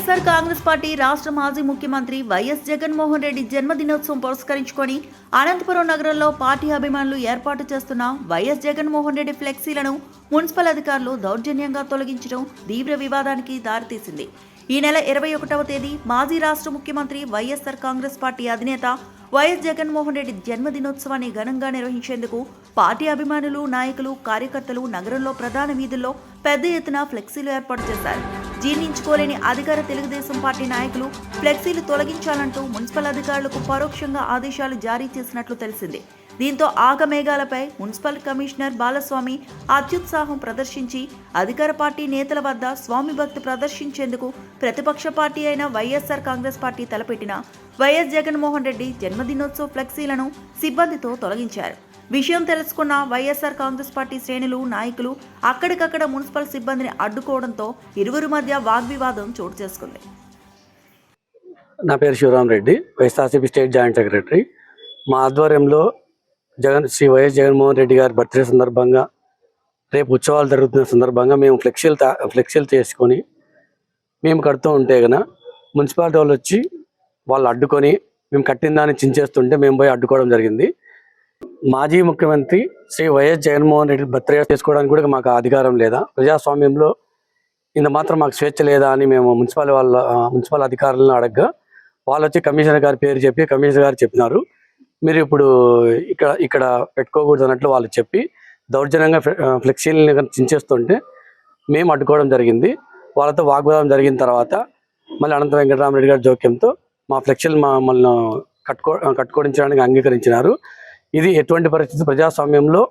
YSR Congress party రాష్ట్ర మాజీ ముఖ్యమంత్రి వైఎస్ జగన్మోహన్ రెడ్డి జన్మదినోత్సవం పురస్కరించుకొని అనంతపురం నగరంలో పార్టీ అభిమానులు ఏర్పాటు చేస్తున్న వైఎస్ జగన్మోహన్ రెడ్డి ఫ్లెక్సీలను మున్సిపల్ అధికారులు దౌర్జన్యంగా తొలగించడం తీవ్ర వివాదానికి దారితీసింది. ఈ నెల 21వ తేదీ మాజీ రాష్ట్ర ముఖ్యమంత్రి వైఎస్ఆర్ కాంగ్రెస్ పార్టీ అధినేత వైఎస్ జగన్మోహన్ రెడ్డి జన్మదినోత్సవాన్ని ఘనంగా నిర్వహించేందుకు పార్టీ అభిమానులు, నాయకులు, కార్యకర్తలు నగరంలో ప్రధాన వీధుల్లో పెద్ద ఎత్తున ఫ్లెక్సీలు ఏర్పాటు చేశారు. జీర్ణించుకోలేని అధికార తెలుగుదేశం పార్టీ నాయకులు ఫ్లెక్సీలు తొలగించాలంటూ మున్సిపల్ అధికారులకు పరోక్షంగా ఆదేశాలు జారీ చేసినట్లు తెలిసింది. దీంతో ఆగమేఘాలపై మున్సిపల్ కమిషనర్ బాలస్వామి అత్యుత్సాహం ప్రదర్శించి అధికార పార్టీ నేతల వద్ద స్వామి భక్తి ప్రదర్శించేందుకు ప్రతిపక్ష పార్టీ అయిన వైఎస్ఆర్ కాంగ్రెస్ పార్టీ తలపెట్టిన వైఎస్ జగన్మోహన్ రెడ్డి జన్మదినోత్సవ ఫ్లెక్సీలను సిబ్బందితో తొలగించారు. విషయం తెలుసుకున్న వైఎస్ఆర్ కాంగ్రెస్ పార్టీ శ్రేణులు, నాయకులు అక్కడికక్కడ మున్సిపల్ సిబ్బందిని అడ్డుకోవడంతో ఇరువురి మధ్య వాగ్వివాదం చోటు చేసుకుంది. నా పేరు Shivaram Reddy, YSRCP state joint secretary. మా ఆధ్వర్యంలో శ్రీ వైఎస్ జగన్మోహన్ రెడ్డి గారి బర్త్డే సందర్భంగా, రేపు ఉత్సవాలు జరుగుతున్న సందర్భంగా మేము ఫ్లెక్సీలు చేసుకొని మేము కడుతూ ఉంటే కనుక మున్సిపాలిటీ వాళ్ళు వచ్చి వాళ్ళు అడ్డుకొని మేము కట్టిన దాన్ని చించేస్తుంటే మేము పోయి అడ్డుకోవడం జరిగింది. మాజీ ముఖ్యమంత్రి శ్రీ వైఎస్ జగన్మోహన్ రెడ్డి బర్త్డే చేసుకోవడానికి కూడా మాకు అధికారం లేదా, ప్రజాస్వామ్యంలో ఇంత మాత్రం మాకు స్వేచ్ఛ లేదా అని మేము మున్సిపల్ అధికారులను అడగగా వాళ్ళు వచ్చి కమిషనర్ గారి పేరు చెప్పి కమిషనర్ గారు చెప్పినారు, మీరు ఇప్పుడు ఇక్కడ పెట్టుకోకూడదు అన్నట్లు వాళ్ళు చెప్పి దౌర్జన్యంగా ఫ్లెక్సీలను చించేస్తుంటే మేము అడ్డుకోవడం జరిగింది. వాళ్ళతో వాగ్వాదం జరిగిన తర్వాత మళ్ళీ అనంత వెంకటరామరెడ్డి గారి జోక్యంతో మా ఫ్లెక్సీలు మమ్మల్ని కట్టుకోవడానికి అంగీకరించినారు. ఇది ఎటువంటి పరిస్థితి ప్రజాస్వామ్యంలో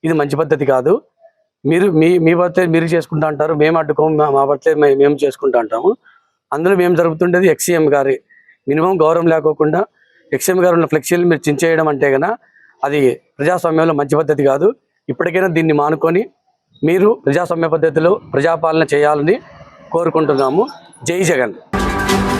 ఇది మంచి పద్ధతి కాదు. మీరు మీ బర్త్డే మీరు చేసుకుంటా అంటారు, మేము అడ్డుకోము, మా బర్త్డే మేము చేసుకుంటా అంటాము. అందులో మేము జరుగుతుండేది ఎక్స్సీఎం గారి మినిమం గౌరవం లేకోకుండా ఎక్స్ఎం గారు ఉన్న ఫ్లెక్సీలు మీరు చించేయడం అంటే కన్నా అది ప్రజాస్వామ్యంలో మంచి పద్ధతి కాదు. ఇప్పటికైనా దీన్ని మానుకొని మీరు ప్రజాస్వామ్య పద్ధతిలో ప్రజాపాలన చేయాలని కోరుకుంటున్నాము. జై జగన్.